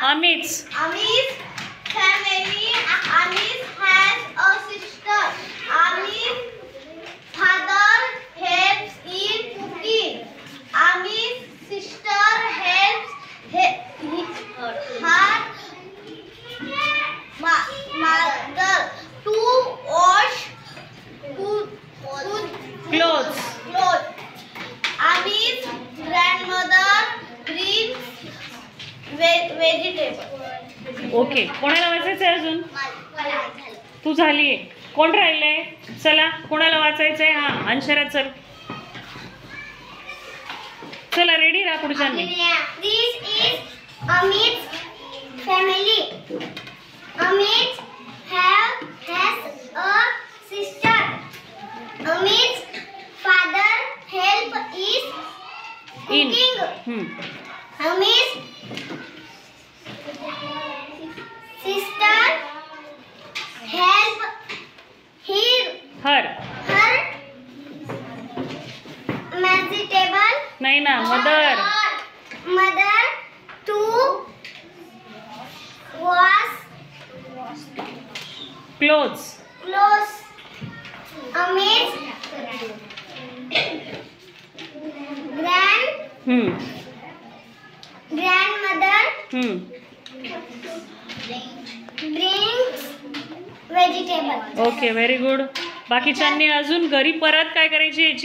Amit's family. Amit has a sister. Amit's father helps in cooking. Amit's sister helps her mother to wash clothes. Amit's grandmother brings vegetables. Okay, कोणाला वाचायचंय अजून? तू झालीये. कोण राहिलंय? चला, कोणाला वाचायचंय? हा, अनशरा चल. चला, रेडी राहा पुढच्यांनी. This is Amit's family. Amit has a sister. Amit's father is cooking. Amit's sister help her vegetable. नाही ना, mother to wash clothes. Amit's grandmother brings vegetable. Okay, very good. बाकीच्यांनी अजून घरी परत काय करायची याची